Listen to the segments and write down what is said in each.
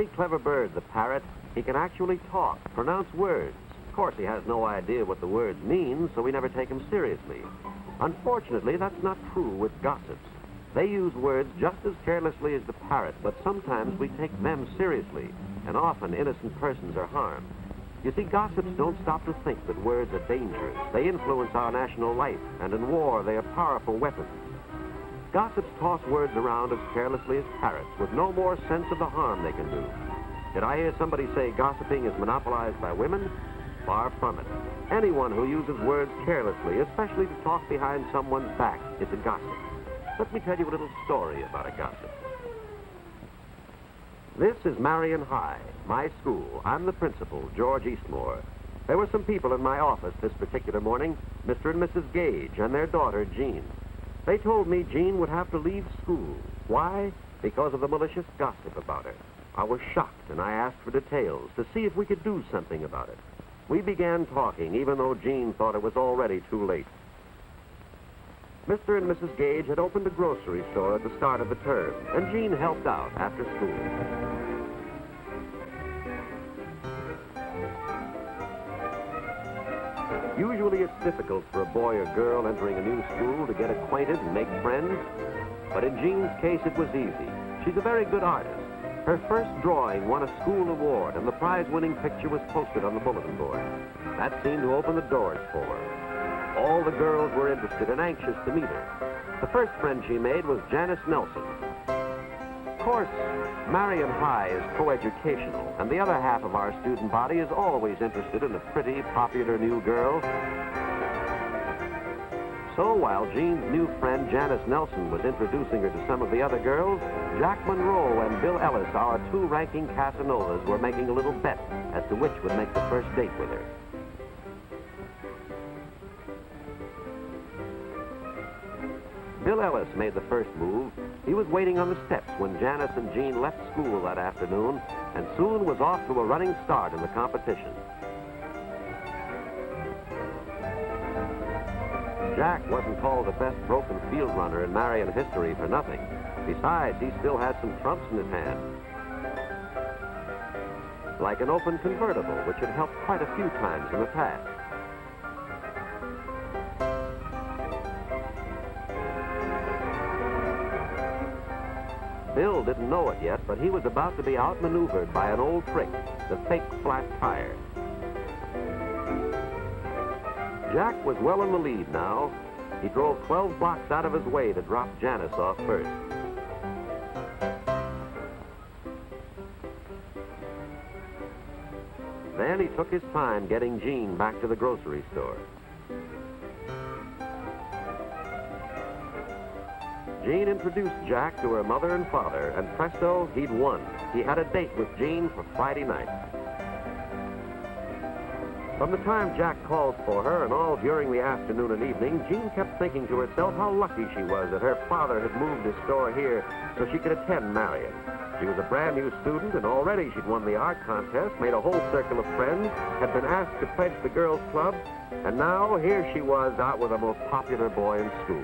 mighty clever bird, the parrot. He can actually talk, pronounce words. Of course, he has no idea what the words mean, so we never take him seriously. Unfortunately, that's not true with gossips. They use words just as carelessly as the parrot, but sometimes we take them seriously, and often innocent persons are harmed. You see, gossips don't stop to think that words are dangerous. They influence our national life, and in war, they are powerful weapons. Gossips toss words around as carelessly as parrots, with no more sense of the harm they can do. Did I hear somebody say gossiping is monopolized by women? Far from it. Anyone who uses words carelessly, especially to talk behind someone's back, is a gossip. Let me tell you a little story about a gossip. This is Marion High, my school. I'm the principal, George Eastmore. There were some people in my office this particular morning, Mr. and Mrs. Gage and their daughter, Jean. They told me Jean would have to leave school. Why? Because of the malicious gossip about her. I was shocked, and I asked for details to see if we could do something about it. We began talking, even though Jean thought it was already too late. Mr. and Mrs. Gage had opened a grocery store at the start of the term, and Jean helped out after school. Usually it's difficult for a boy or girl entering a new school to get acquainted and make friends, but in Jean's case it was easy. She's a very good artist. Her first drawing won a school award, and the prize-winning picture was posted on the bulletin board. That seemed to open the doors for her. All the girls were interested and anxious to meet her. The first friend she made was Janice Nelson. Of course, Marion High is coeducational, and the other half of our student body is always interested in a pretty, popular new girl. So while Jean's new friend Janice Nelson was introducing her to some of the other girls, Jack Monroe and Bill Ellis, our two ranking Casanovas, were making a little bet as to which would make the first date with her. Bill Ellis made the first move. He was waiting on the steps when Janice and Jean left school that afternoon, and soon was off to a running start in the competition. Jack wasn't called the best broken field runner in Marion history for nothing. Besides, he still had some trumps in his hand. Like an open convertible, which had helped quite a few times in the past. Bill didn't know it yet, but he was about to be outmaneuvered by an old trick, the fake flat tire. Jack was well in the lead now. He drove 12 blocks out of his way to drop Janice off first. Then he took his time getting Jean back to the grocery store. Jean introduced Jack to her mother and father, and presto, he'd won. He had a date with Jean for Friday night. From the time Jack called for her and all during the afternoon and evening, Jean kept thinking to herself how lucky she was that her father had moved his store here so she could attend Marion. She was a brand new student, and already she'd won the art contest, made a whole circle of friends, had been asked to pledge the girls' club, and now here she was out with the most popular boy in school.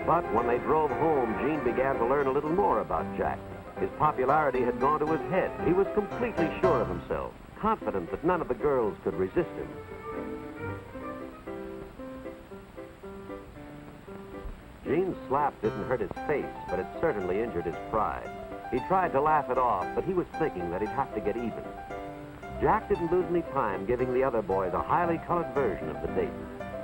But when they drove home, Jean began to learn a little more about Jack. His popularity had gone to his head. He was completely sure of himself, confident that none of the girls could resist him. Jean's slap didn't hurt his face, but it certainly injured his pride. He tried to laugh it off, but he was thinking that he'd have to get even. Jack didn't lose any time giving the other boys a highly colored version of the date.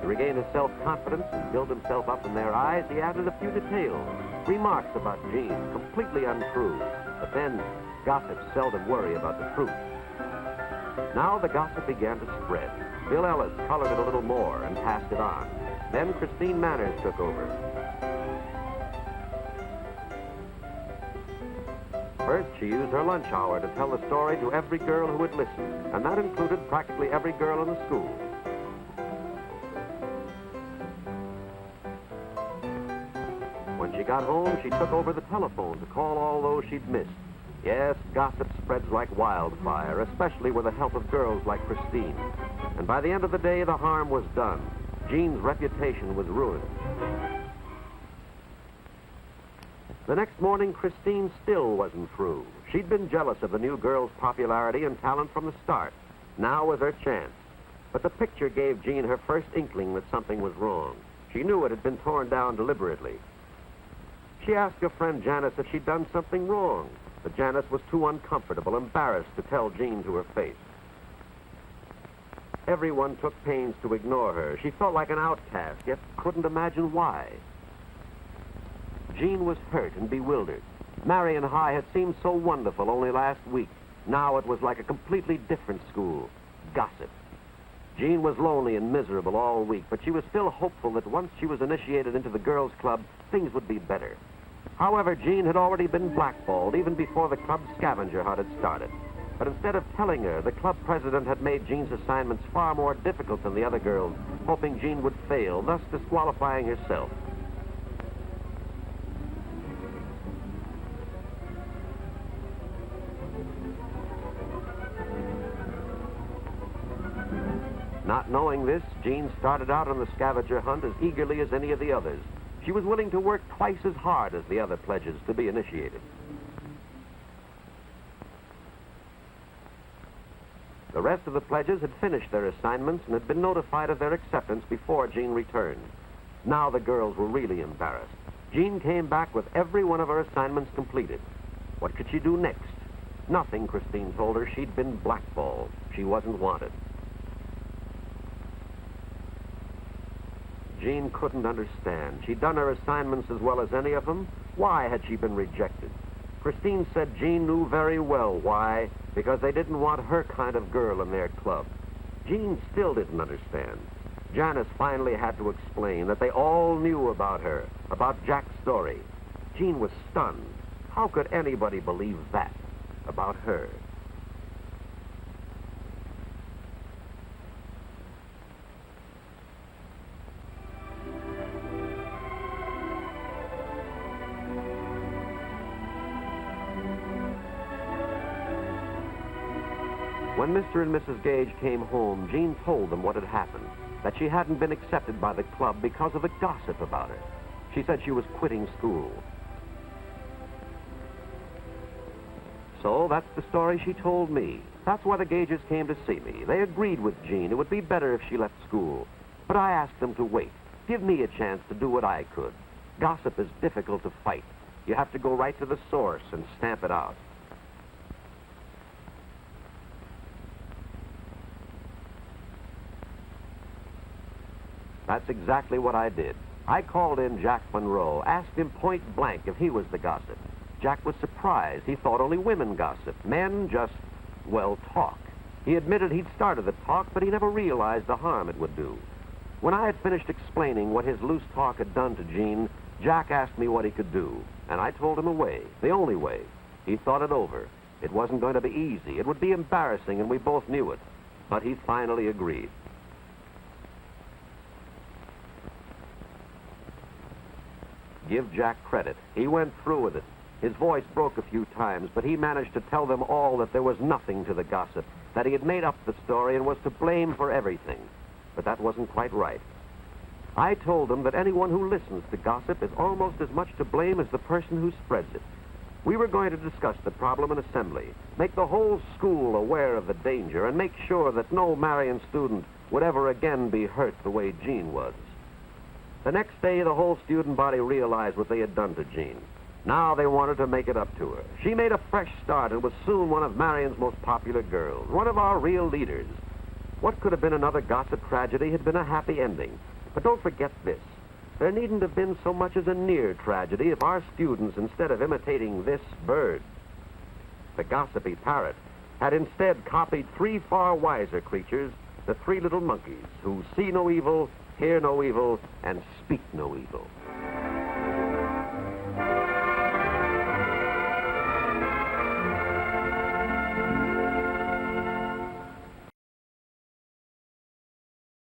To regain his self-confidence and build himself up in their eyes, he added a few details, remarks about Jean, completely untrue. But then, gossips seldom worry about the truth. Now the gossip began to spread. Bill Ellis colored it a little more and passed it on. Then Christine Manners took over. First, she used her lunch hour to tell the story to every girl who would listen, and that included practically every girl in the school. When she got home, she took over the telephone to call all those she'd missed. Yes, gossip spreads like wildfire, especially with the help of girls like Christine. And by the end of the day, the harm was done. Jean's reputation was ruined. The next morning, Christine still wasn't through. She'd been jealous of the new girl's popularity and talent from the start. Now was her chance. But the picture gave Jean her first inkling that something was wrong. She knew it had been torn down deliberately. She asked her friend Janice if she'd done something wrong, but Janice was too uncomfortable, embarrassed to tell Jean to her face. Everyone took pains to ignore her. She felt like an outcast, yet couldn't imagine why. Jean was hurt and bewildered. Marion High had seemed so wonderful only last week. Now it was like a completely different school. Gossip. Jean was lonely and miserable all week, but she was still hopeful that once she was initiated into the girls' club, things would be better. However, Jean had already been blackballed even before the club's scavenger hunt had started. But instead of telling her, the club president had made Jean's assignments far more difficult than the other girls, hoping Jean would fail, thus disqualifying herself. Not knowing this, Jean started out on the scavenger hunt as eagerly as any of the others. She was willing to work twice as hard as the other pledges to be initiated. The rest of the pledges had finished their assignments and had been notified of their acceptance before Jean returned. Now the girls were really embarrassed. Jean came back with every one of her assignments completed. What could she do next? Nothing, Christine told her. She'd been blackballed. She wasn't wanted. Jean couldn't understand. She'd done her assignments as well as any of them. Why had she been rejected? Christine said Jean knew very well why, because they didn't want her kind of girl in their club. Jean still didn't understand. Janice finally had to explain that they all knew about her, about Jack's story. Jean was stunned. How could anybody believe that about her? When Mr. and Mrs. Gage came home, Jean told them what had happened, that she hadn't been accepted by the club because of the gossip about her. She said she was quitting school. So that's the story she told me. That's why the Gages came to see me. They agreed with Jean. It would be better if she left school. But I asked them to wait. Give me a chance to do what I could. Gossip is difficult to fight. You have to go right to the source and stamp it out. That's exactly what I did. I called in Jack Monroe, asked him point blank if he was the gossip. Jack was surprised. He thought only women gossip. Men just, well, talk. He admitted he'd started the talk, but he never realized the harm it would do. When I had finished explaining what his loose talk had done to Jean, Jack asked me what he could do, and I told him a way, the only way. He thought it over. It wasn't going to be easy. It would be embarrassing, and we both knew it. But he finally agreed. Give Jack credit. He went through with it. His voice broke a few times, but he managed to tell them all that there was nothing to the gossip, that he had made up the story and was to blame for everything. But that wasn't quite right. I told them that anyone who listens to gossip is almost as much to blame as the person who spreads it. We were going to discuss the problem in assembly, make the whole school aware of the danger, and make sure that no Marion student would ever again be hurt the way Jean was. The next day, the whole student body realized what they had done to Jean. Now they wanted to make it up to her. She made a fresh start and was soon one of Marion's most popular girls, one of our real leaders. What could have been another gossip tragedy had been a happy ending. But don't forget this. There needn't have been so much as a near tragedy if our students, instead of imitating this bird, the gossipy parrot, had instead copied three far wiser creatures, the three little monkeys, who see no evil, hear no evil, and speak no evil.